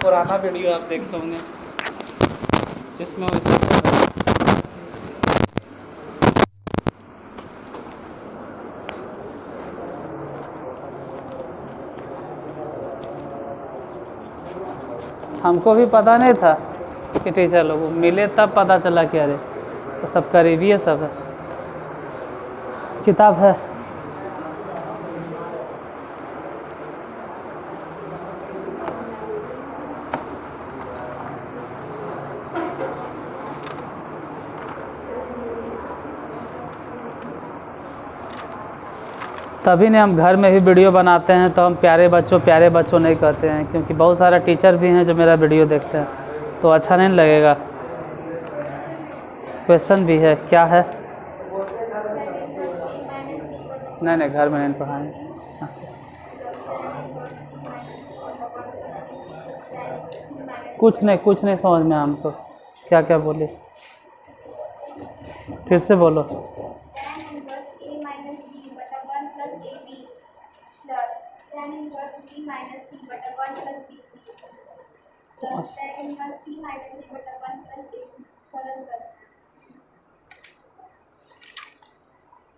पुराना वीडियो आप देख होंगे जिसमें वो सब कर रहे हैं। हमको भी पता नहीं था कि टीचर लोग मिले, तब पता चला कि अरे तो सब करीबी है, सब है, किताब है। तभी ने हम घर में भी वीडियो बनाते हैं तो हम प्यारे बच्चों नहीं कहते हैं, क्योंकि बहुत सारा टीचर भी हैं जो मेरा वीडियो देखते हैं तो अच्छा नहीं लगेगा। क्वेश्चन भी है, क्या है? नहीं घर में नहीं पढ़ाएंगे। कुछ नहीं समझ में हमको। क्या क्या बोले, फिर से बोलो।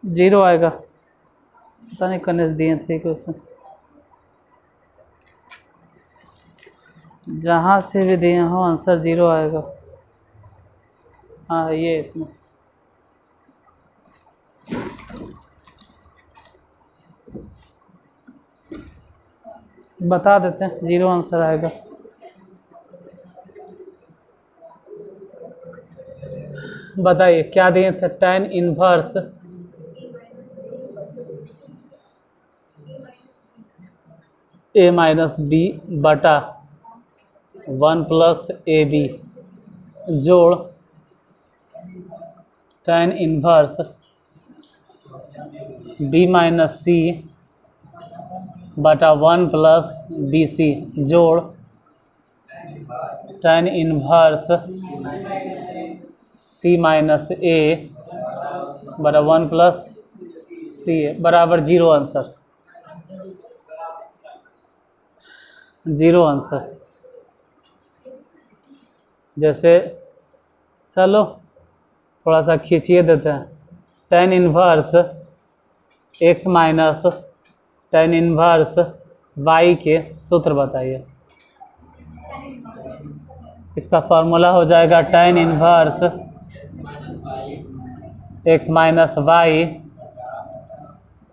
जीरो आएगा, पता नहीं कन्ने दिए थे क्वेश्चन, जहाँ से भी दिए हो आंसर जीरो आएगा। हाँ ये इसमें बता देते हैं, जीरो आंसर आएगा। बताइए क्या दिए थे? tan inverse a minus B बटा 1 प्लस ए बी जोड़ tan inverse b minus C बटा 1 प्लस बी सी जोड़ tan inverse C minus A बटा 1 प्लस सी ए बराबर जीरो आंसर। Zero answer. जैसे चलो थोड़ा सा खींचिए देते हैं। tan inverse x minus tan inverse y के सूत्र बताइए। इसका फार्मूला हो जाएगा tan inverse x minus Y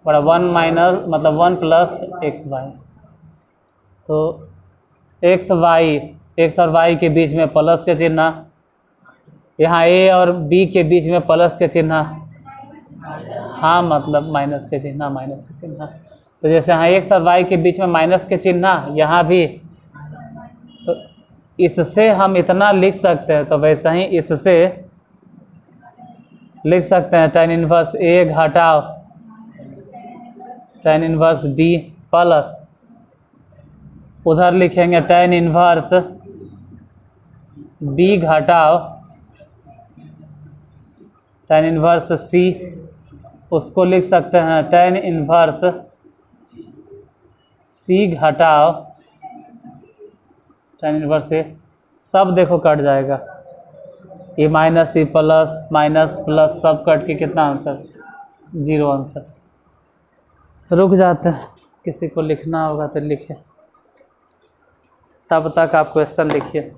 बड़ा 1 माइनस मतलब 1 प्लस एक्स वाई। तो एक्स और वाई के बीच में प्लस के चिन्ह, यहाँ ए और बी के बीच में प्लस के चिन्ह, हाँ मतलब माइनस के चिन्ह। तो जैसे यहाँ एक्स और वाई के बीच में माइनस के चिन्ह, यहाँ भी, तो इससे हम इतना लिख सकते हैं। तो वैसे ही इससे लिख सकते हैं tan इनवर्स ए घटाओ tan इनवर्स बी प्लस, उधर लिखेंगे tan इनवर्स बी घटाओ tan इनवर्स सी, उसको लिख सकते हैं tan इनवर्स सी घटाओ tan इनवर्स ए। सब देखो कट जाएगा, ये minus E plus minus plus सब कट के कितना आंसर? Zero answer. रुक जाते हैं, किसी को लिखना होगा तो लिखे, तब तक आप क्वेश्चन लिखिए।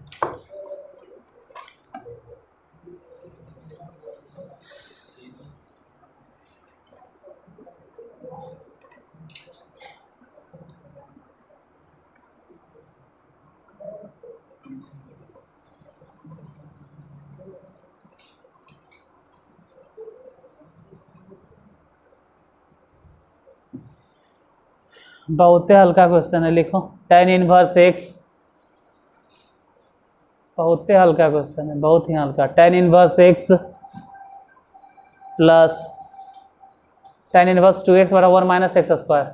बहुत हल्का क्वेश्चन है, लिखो tan इनवर्स एक्स। बहुत हल्का क्वेश्चन है, बहुत ही हल्का। tan inverse X plus tan inverse 2x बटा 1 minus X square,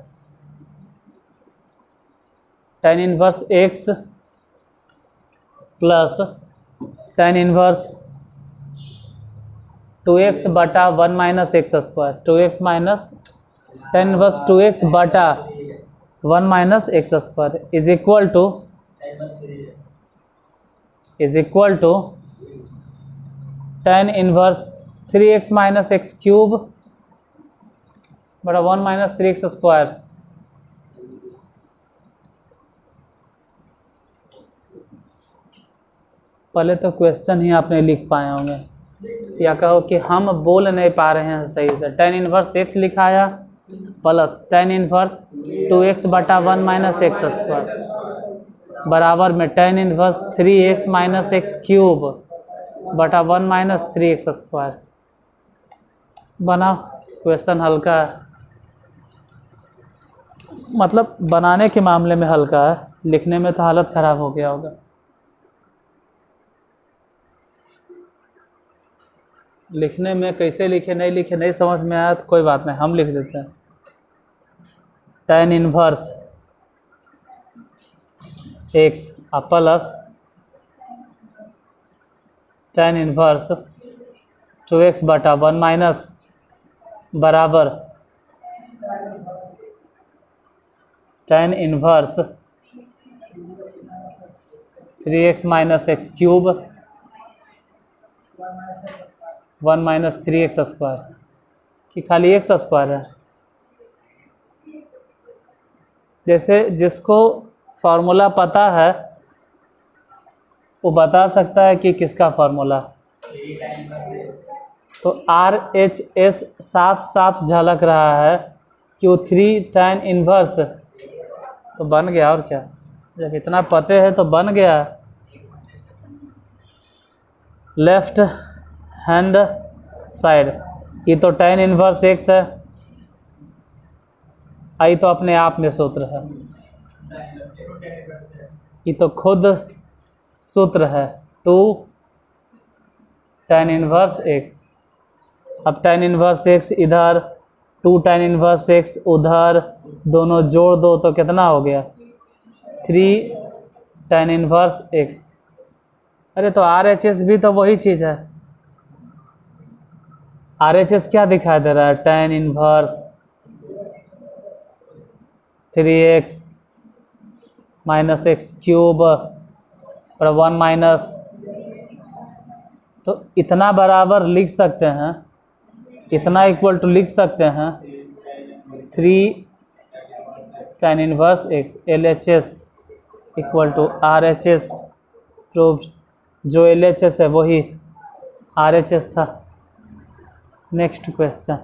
tan inverse X plus tan inverse 2x बटा 1 minus X square, 2x minus tan inverse 2x बटा 1 minus X square is equal to tan inverse 3x minus X cube बटा 1 minus 3x square. पहले तो question ही आपने लिख पाए होंगे, या कहो कि हम बोल नहीं पा रहे हैं सही से। tan इनवर्स x लिखाया प्लस tan इनवर्स 2x बटा 1 माइनस एक्स स्क्वायर बराबर में tan inverse 3x minus X cube बटा 1 माइनस 3x स्क्वायर। बना क्वेश्चन हल्का है, मतलब बनाने के मामले में हल्का है, लिखने में तो हालत ख़राब हो गया होगा। लिखने में कैसे लिखे नहीं समझ में आया तो कोई बात नहीं, हम लिख देते हैं। tan inverse x plus tan inverse 2x बटा 1 माइनस बराबर tan inverse 3x minus X cube 1 minus 3x square कि खाली एक्स स्क्वायर है। जैसे जिसको फार्मूला पता है वो बता सकता है कि किसका फार्मूला। तो RHS साफ साफ झलक रहा है कि वो 3 tan इनवर्स तो बन गया। और क्या, जब इतना पते है तो बन गया। लेफ्ट हैंड साइड ये तो tan इनवर्स x है, आई तो अपने आप में सूत्र है, ये तो खुद सूत्र है 2 tan इनवर्स x। अब tan इनवर्स x इधर 2 tan इनवर्स x उधर, दोनों जोड़ दो तो कितना हो गया 3 tan इनवर्स x। अरे तो RHS भी तो वही चीज़ है। RHS क्या दिखाई दे रहा है, tan inverse 3x minus X cube और 1 माइनस, तो इतना बराबर लिख सकते हैं, इतना इक्वल टू लिख सकते हैं 3 tan inverse x। LHS equal to RHS proved. जो LHS है वही RHS था। नेक्स्ट क्वेश्चन,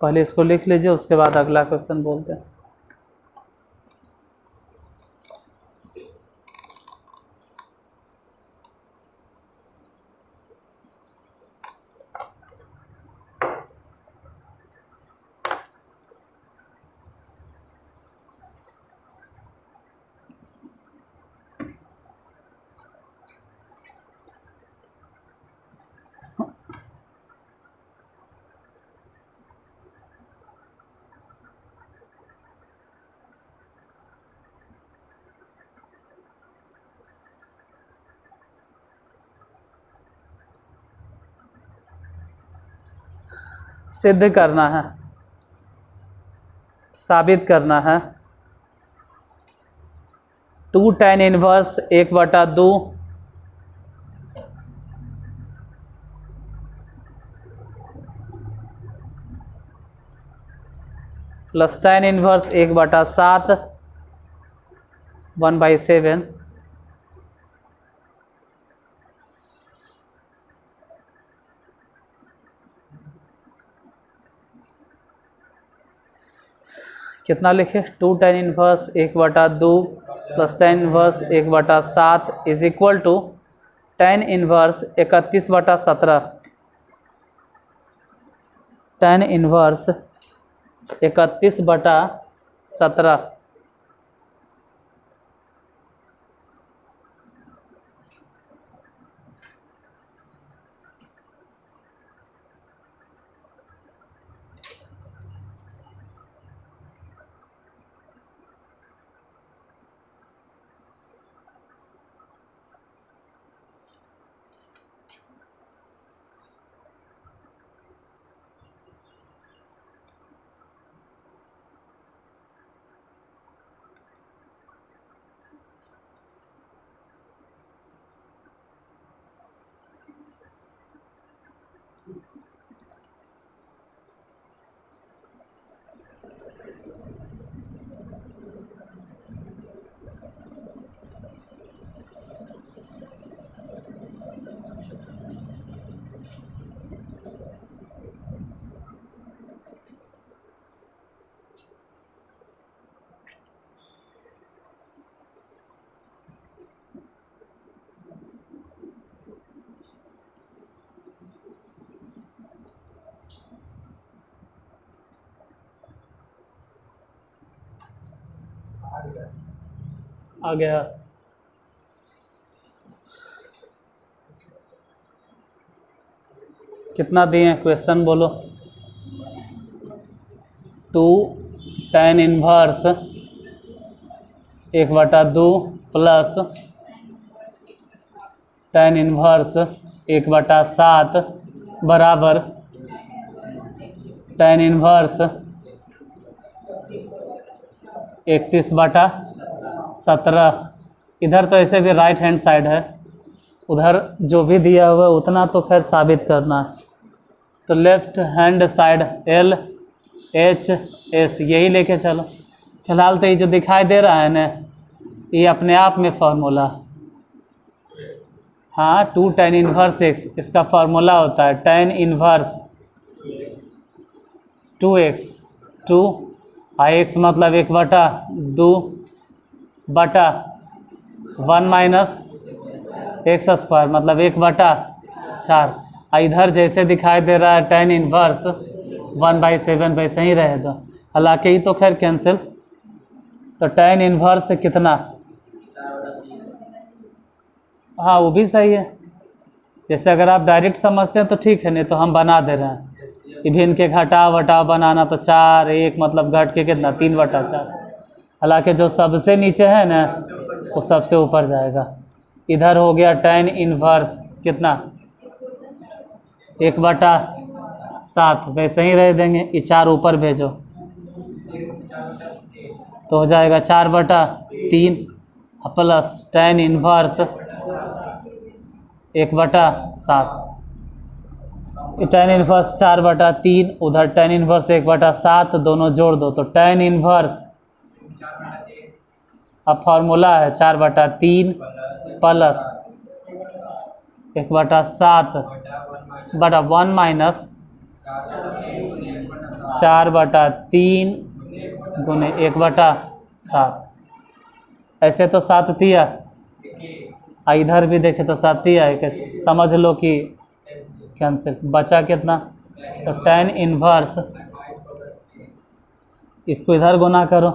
पहले इसको लिख लीजिए, उसके बाद अगला क्वेश्चन बोलते हैं। सिद्ध करना है, साबित करना है 2 tan inverse 1/2 plus tan inverse 1/7 1/7 कितना लिखे 2 tan inverse 1/2 plus tan inverse 1/7 is equal to tan inverse 31/17। tan inverse 31/17 आ गया। कितना दिए क्वेश्चन बोलो। 2 tan inverse 1/2 plus tan inverse 1/7 बराबर tan इनवर्स 31/17। इधर तो ऐसे भी राइट हैंड साइड है, उधर जो भी दिया हुआ है उतना तो खैर साबित करना है। तो लेफ्ट हैंड साइड LHS यही लेके चलो। फिलहाल तो ये जो दिखाई दे रहा है ना, ये अपने आप में फार्मूला, हाँ 2 tan इनवर्स x, इसका फार्मूला होता है tan इनवर्स 2x 2 x मतलब 1/2 बटा 1 माइनस एक्स स्क्वायर मतलब 1/4। इधर जैसे दिखाई दे रहा है tan इनवर्स 1/7 वैसे ही रहे दो, हालांकि ये तो खैर कैंसिल। तो tan इनवर्स से कितना, हाँ वो भी सही है। जैसे अगर आप डायरेक्ट समझते हैं तो ठीक है, नहीं तो हम बना दे रहे हैं। इभिन के घटाव वटाव बनाना तो 4 1 मतलब घट के कितना 3/4। हालांकि जो सबसे नीचे है ना वो सबसे ऊपर जाएगा। इधर हो गया tan इनवर्स कितना 1/7 वैसे ही रह देंगे, ये 4 ऊपर भेजो तो हो जाएगा 4/3 plus tan inverse 1/7। tan inverse 4/3 उधर tan इनवर्स 1/7 दोनों जोड़ दो तो tan इनवर्स, अब फार्मूला है 4/3 प्लस 1/7 बटा 1 माइनस 4/3 गुने 1/7। ऐसे तो 7 तिया, इधर भी देखे तो 7 तिया है, समझ लो कि कैंसिल। बचा कितना, तो tan इनवर्स इसको इधर गुना करो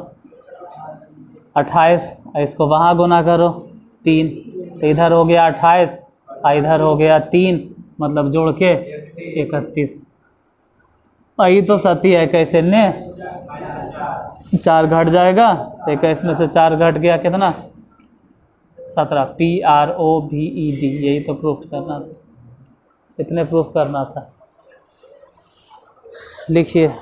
28, इसको वहाँ गुना करो 3, तो इधर हो गया 28 इधर हो गया 3 मतलब जोड़ के 31। यही तो सती है, कैसे ने 4 घट जाएगा तो 21 में से 4 घट गया कितना 17। PROVED यही तो प्रूफ करना था, इतने प्रूफ करना था। लिखिए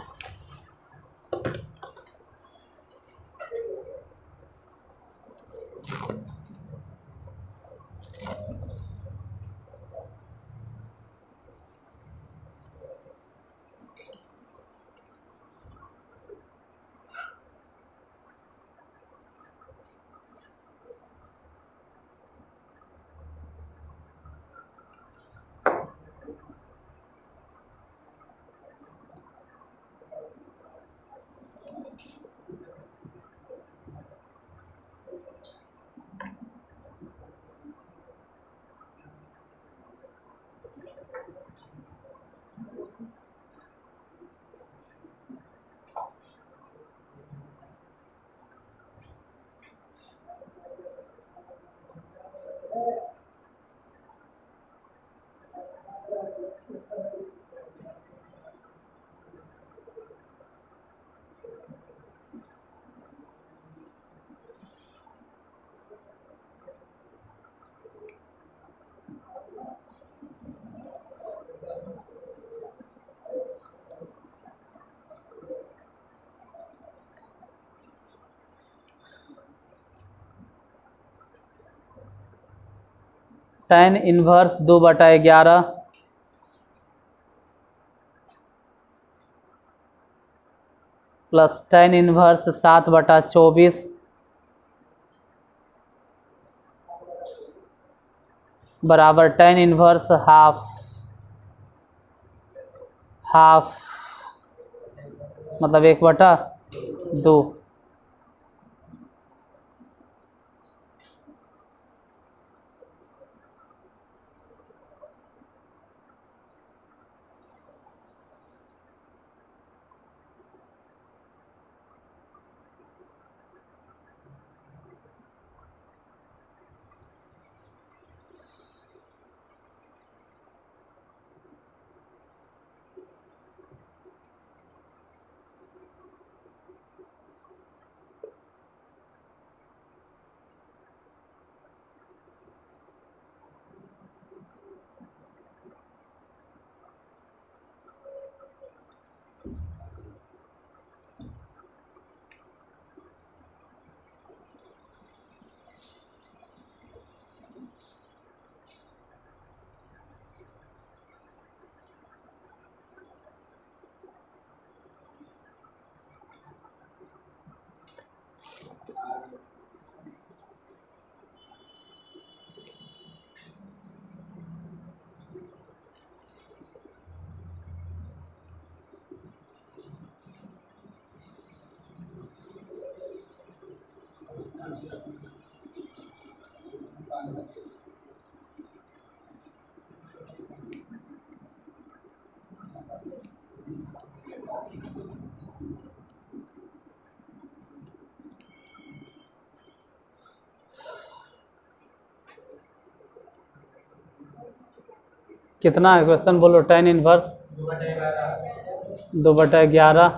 tan inverse 2/11 plus tan inverse 7/24 बराबर tan इनवर्स हाफ मतलब 1/2। कितना है क्वेश्चन बोलो। tan inverse 2/11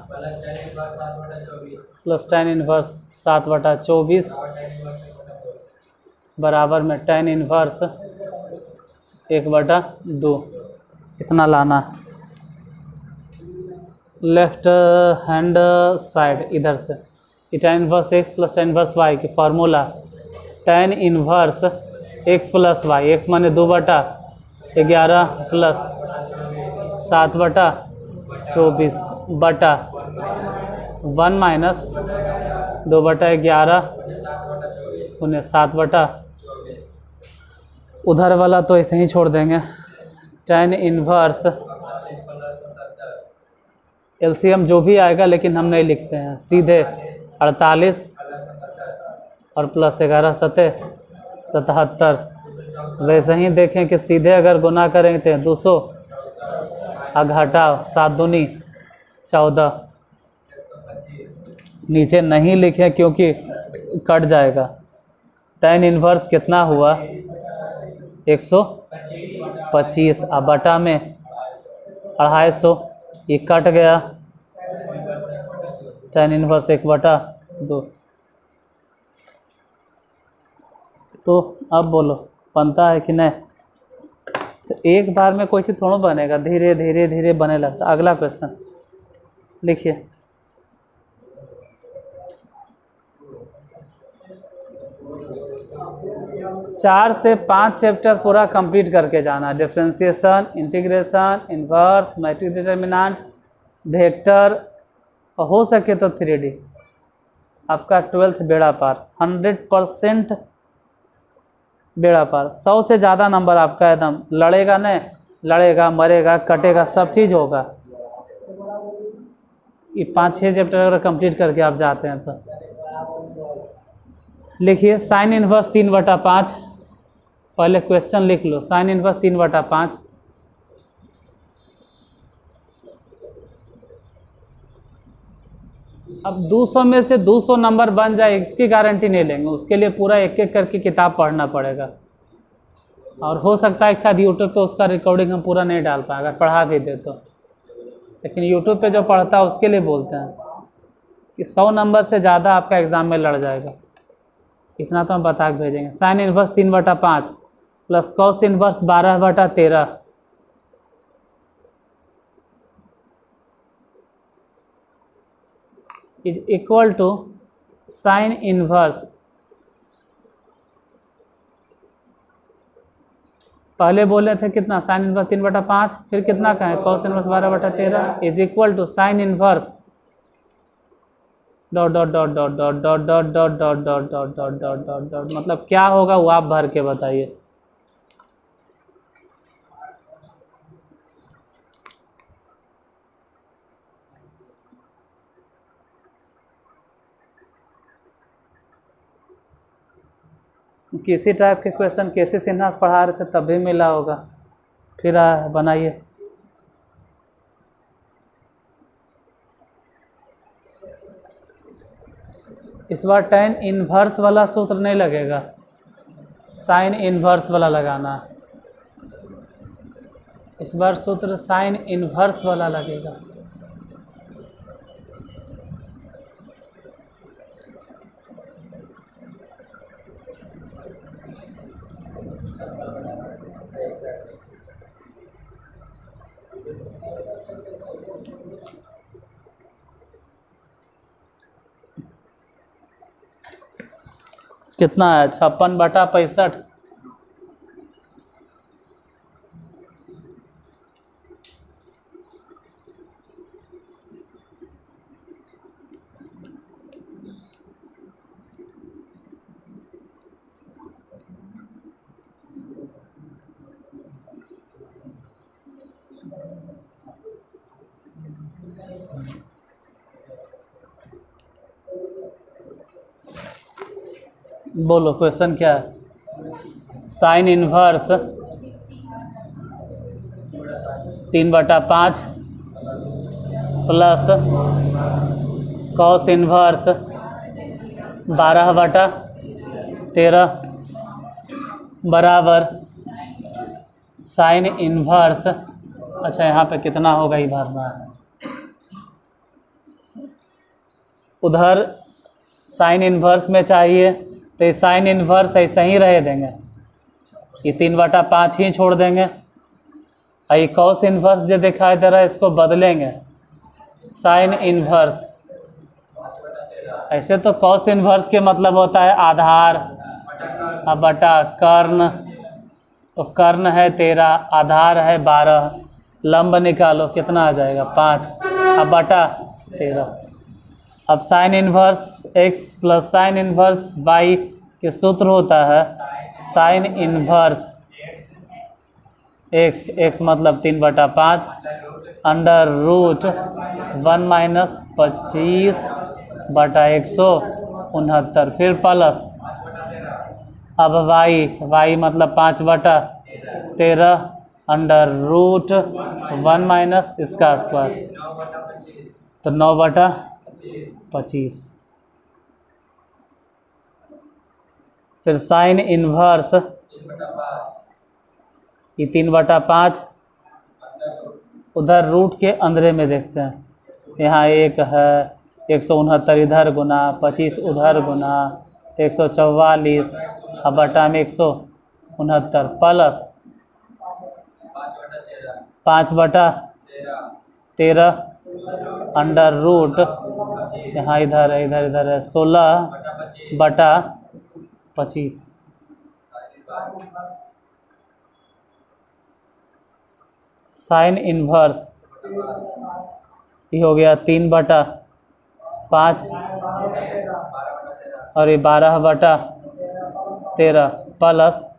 plus tan inverse 7/24 बराबर में tan इनवर्स 1/2। इतना लाना लेफ्ट हैंड साइड इधर से। tan inverse x plus tan inverse y की formula tan inverse x plus y, x माने 2/11 प्लस 7/24 बटा 1 माइनस 2/11 उन्हें 7/, उधर वाला तो ऐसे ही छोड़ देंगे। tan इनवर्स एलसीएम जो भी आएगा लेकिन हम नहीं लिखते हैं, सीधे 48 और प्लस 11 77। वैसे ही देखें कि सीधे अगर गुना करेंगे तो 200 और घटाओ 7 दूनी 14। नीचे नहीं लिखें क्योंकि कट जाएगा। tan इनवर्स कितना हुआ 125 और बटा में 250, ये कट गया। tan inverse 1/2। तो अब बोलो बनता है कि नहीं। तो एक बार में कोई चीज़ थोड़ा बनेगा, धीरे धीरे धीरे बने लगता। अगला क्वेश्चन लिखिए। 4 से 5 चैप्टर पूरा कंप्लीट करके जाना। Differentiation, integration, inverse, matrix determinant, vector और हो सके तो 3D। आपका 12th बेड़ा पार, 100% बेड़ा पार। 100 से ज़्यादा नंबर आपका एकदम लड़ेगा नहीं, लड़ेगा मरेगा कटेगा सब चीज़ होगा। ये 5-6 चैप्टर अगर कंप्लीट करके आप जाते हैं तो लिखिए। Sign inverse 3/5। पहले क्वेश्चन लिख लो। Sign inverse 3/5। अब 200 में से 200 नंबर बन जाए इसकी गारंटी नहीं लेंगे, उसके लिए पूरा एक एक करके किताब पढ़ना पड़ेगा। और हो सकता है एक साथ यूट्यूब पे उसका रिकॉर्डिंग हम पूरा नहीं डाल पाए अगर पढ़ा भी दे तो। लेकिन यूट्यूब पे जो पढ़ता है उसके लिए बोलते हैं कि 100 नंबर से ज़्यादा आपका एग्ज़ाम में लड़ जाएगा। इतना तो हम बता के भेजेंगे। Sine inverse 3/5 plus cos inverse 12/13 is equal to sine inverse. पहले बोले थे कितना, साइन इनवर्स 3/5, फिर कितना का है cos inverse 12/13 is equal to sine inverse dot dot dot dot dot dot dot dot dot dot dot dot dot dot dot. मतलब क्या होगा वो आप भर के बताइए। किसी टाइप के क्वेश्चन केसी सिन्हा से पढ़ा रहे थे तब भी मिला होगा। फिर बनाइए। इस बार tan इनवर्स वाला सूत्र नहीं लगेगा, साइन इनवर्स वाला लगाना। इस बार सूत्र साइन इनवर्स वाला लगेगा। कितना है 56/65। बोलो क्वेश्चन क्या है? Sign inverse 3/5 plus cos inverse 12/13 बराबर साइन इन्वर्स, अच्छा यहाँ पे कितना होगा ये भरना है। उधर साइन इन्वर्स में चाहिए तो ये साइन इन्वर्स ऐसे ही रह देंगे, ये 3/5 ही छोड़ देंगे। और ये कॉस इन्वर्स जो दिखाई दे रहा है इसको बदलेंगे साइन इन्वर्स। ऐसे तो कॉस इन्वर्स के मतलब होता है आधार अब बटा कर्ण, तो कर्ण है 13, आधार है 12, लंब निकालो कितना आ जाएगा 5 अब बटा 13। अब sign inverse x plus sine inverse y के सूत्र होता है साइन इन्वर्स x मतलब 3/5 अंडर रूट 1 माइनस 25/169 फिर प्लस अब y मतलब 5/13 अंडर रूट 1 माइनस इसका स्क्वायर तो 9/25। फिर साइन इन्वर्स ये 3/5 उधर रूट के अंदर में देखते हैं, यहाँ 1 है 169 इधर गुना 25 उधर गुना तो 144 अब बटा में 169 प्लस 5/13 अंडर रूट यहाँ इधर है 16/25। साइन इन्वर्स ये हो गया 3/5 और ये 12/13 प्लस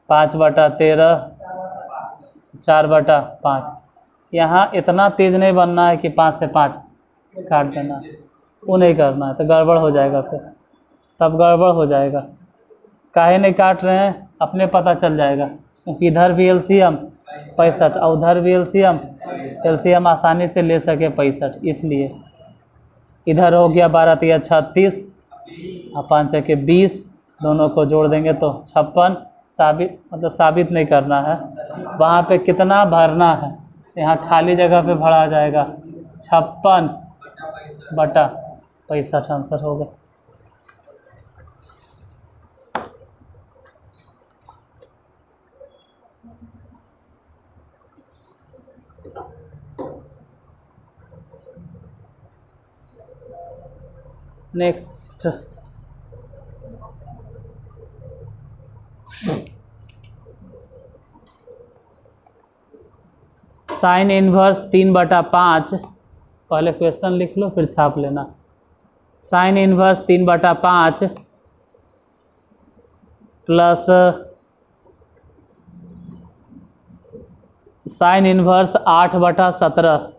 5/13 4/5। यहाँ इतना तेज नहीं बनना है कि 5 से 5 काट देना, वो नहीं करना है तो गड़बड़ हो जाएगा, फिर तब गड़बड़ हो जाएगा। काहे नहीं काट रहे हैं अपने पता चल जाएगा, क्योंकि इधर भी एलसीएम 65 और उधर भी एलसीएम आसानी से ले सके 65, इसलिए इधर हो गया 12 × 36 और 5 के 20, दोनों को जोड़ देंगे तो 56। साबित मतलब साबित नहीं करना है, वहाँ पे कितना भरना है, यहाँ खाली जगह पे भरा जाएगा 56/65 आंसर होगा। नेक्स्ट साइन इन्वर्स 3/5, पहले क्वेश्चन लिख लो फिर छाप लेना। Sine inverse 3/5 plus sine inverse 8/17,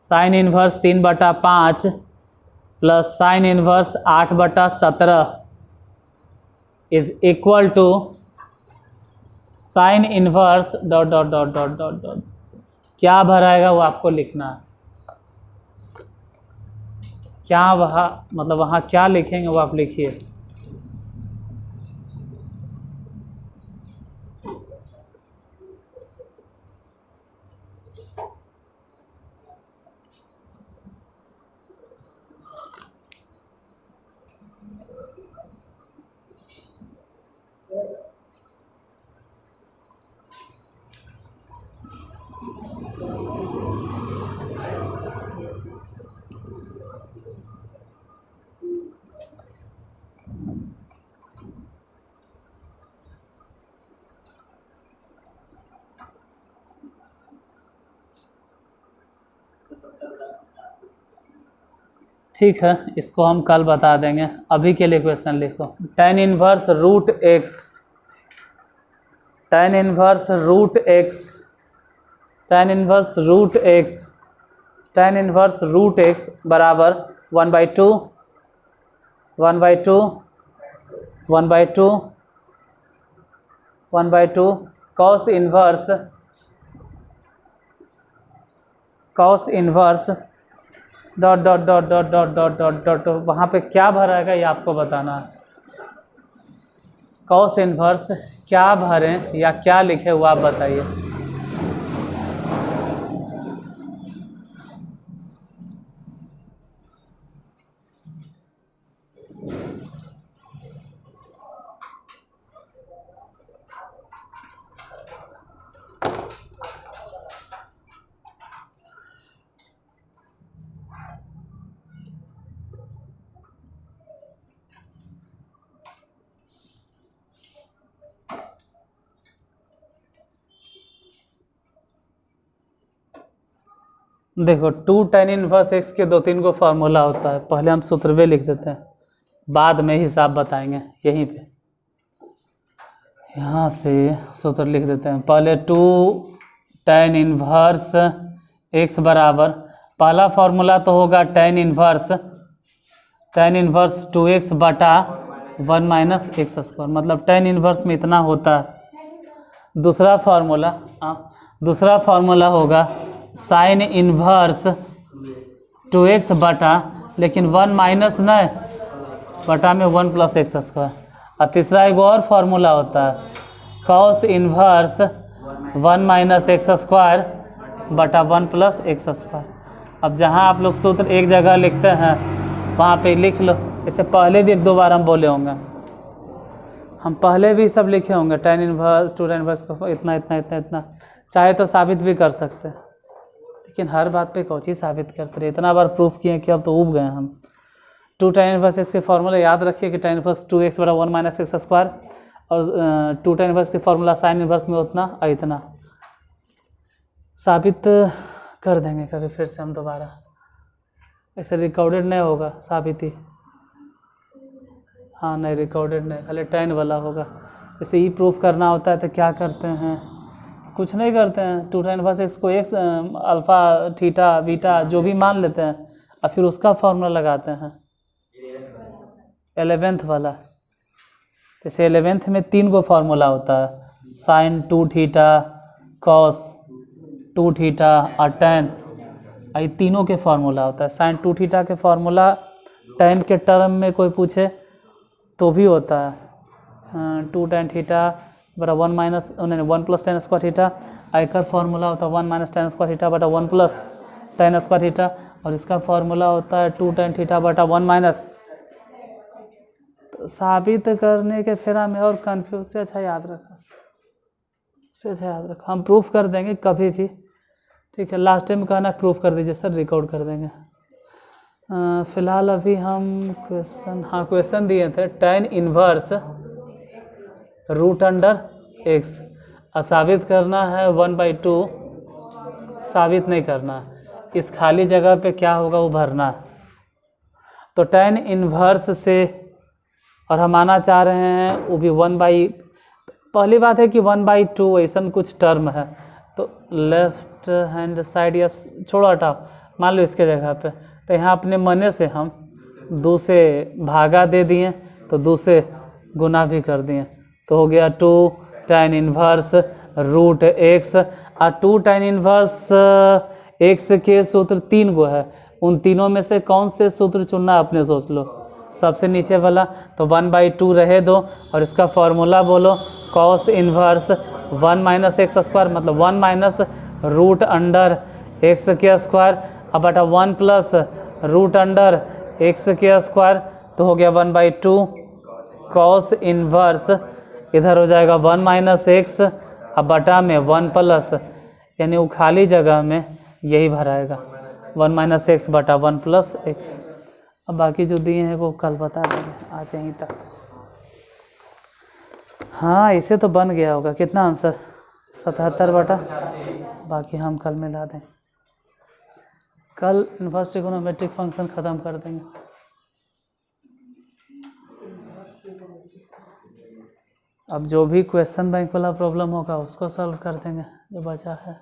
sine inverse 3/5 plus sine inverse 8/17 is equal to sine inverse ... क्या भराएगा वो आपको लिखना है, क्या वहाँ मतलब वहाँ क्या लिखेंगे वो आप लिखिए। ठीक है, इसको हम कल बता देंगे, अभी के लिए क्वेश्चन लिखो। tan inverse root X, tan inverse root X, tan inverse root X tan inverse root X बराबर 1/2 1/2 1/2 1/2 cos inverse dot dot dot dot dot dot dot dot वहाँ पे क्या भरेगा ये आपको बताना है। cos इनवर्स क्या भरें या क्या लिखे वो आप बताइए। देखो 2 tan इनवर्स एक्स के 2-3 को फार्मूला होता है। पहले हम सूत्र वे लिख देते हैं, बाद में हिसाब बताएंगे। यहीं पे यहाँ से सूत्र लिख देते हैं। पहले 2 tan इनवर्स एक्स बराबर, पहला फार्मूला तो होगा tan इनवर्स 2x बटा 1 माइनस एक्स स्क्वायर, मतलब tan इनवर्स में इतना होता है। दूसरा फार्मूला होगा साइन इनवर्स 2x बटा, लेकिन 1 माइनस नहीं बटा में 1 प्लस एक्स स्क्वायर। और तीसरा एक और फार्मूला होता है cos inverse 1 minus X square बटा 1 प्लस एक्स स्क्वायर। अब जहाँ आप लोग सूत्र एक जगह लिखते हैं वहाँ पे लिख लो। इससे पहले भी 1-2 बार हम बोले होंगे, हम पहले भी सब लिखे होंगे। tan इनवर्स 2 tan इनवर्स को इतना इतना इतना इतना चाहे तो साबित भी कर सकते हैं, लेकिन हर बात पे कौची साबित करते रहे। इतना बार प्रूफ किए कि अब तो ऊब गए हम। 2 tan इनवर्स एक्स के फार्मूला याद रखिए कि tan इनवर्स 2x बटा 1 माइनस एक्स स्क्वायर, और 2 tan इनवर्स के फार्मूला साइन इनवर्स में उतना और इतना साबित कर देंगे कभी फिर से हम दोबारा। ऐसे रिकॉर्डेड नहीं होगा साबित ही, हाँ नहीं रिकॉर्डेड नहीं, खाली tan वाला होगा। इसे ही प्रूफ करना होता है तो क्या करते हैं, कुछ नहीं करते हैं। 2 tan इनवर्स एक्स को एक्स अल्फ़ा थीटा बीटा जो भी मान लेते हैं और फिर उसका फार्मूला लगाते हैं 11th वाला। जैसे 11th में 3 को फार्मूला होता है, साइन 2 थीटा, कॉस 2 थीटा और tan, ये तीनों के फार्मूला होता है। साइन 2 थीटा के फार्मूला tan के टर्म में कोई पूछे तो भी होता है 2 tan थीटा बटा 1 minus 1 plus tan square theta. आयकर फार्मूला होता है 1 माइनस tan स्क्वायर थीटा बटा 1 प्लस tan स्क्वायर थीटा, और इसका फार्मूला होता है 2 tan थीटा बटा 1 माइनस। तो साबित करने के फेरा में और कन्फ्यूज से अच्छा याद रखा, हम प्रूफ कर देंगे कभी भी, ठीक है। लास्ट टाइम कहना प्रूफ कर दीजिए सर, रिकॉर्ड कर देंगे। फिलहाल अभी हम क्वेश्चन दिए थे tan inverse root under X, और साबित करना है 1/2, साबित नहीं करना है। इस खाली जगह पे क्या होगा वो भरना है। तो tan इनवर्स से, और हम आना चाह रहे हैं वो भी पहली बात है कि 1/2 ऐसा कुछ टर्म है, तो लेफ्ट हैंड साइड या छोड़ो हटाओ, मान लो इसके जगह पे, तो यहाँ अपने मने से हम 2 से भागा दे दिए तो 2 से गुना भी कर दिए, तो हो गया 2 tan इनवर्स रूट एक्स। और 2 tan इनवर्स एक्स के सूत्र 3 गो है, उन तीनों में से कौन से सूत्र चुनना अपने सोच लो। सबसे नीचे वाला तो 1/2 रहे दो, और इसका फार्मूला बोलो cos inverse 1 minus X square, मतलब 1 माइनस रूट अंडर एक्स के स्क्वायर अब बटा 1 प्लस रूट अंडर एक्स के स्क्वायर, तो हो गया 1/2 कॉस इनवर्स, इधर हो जाएगा 1 माइनस एक्स अब बटा में 1 प्लस, यानी वो खाली जगह में यही भराएगा 1 माइनस एक्स बटा 1 प्लस एक्स। अब बाकी जो दिए हैं वो कल बता देंगे आज यहीं तक। हाँ इसे तो बन गया होगा, कितना आंसर 77 बटा, बाकी हम कल मिला दें। कल इनवर्स ट्रिग्नोमेट्रिक फंक्शन ख़त्म कर देंगे। अब जो भी क्वेश्चन बैंक वाला प्रॉब्लम होगा उसको सॉल्व कर देंगे जो बचा है।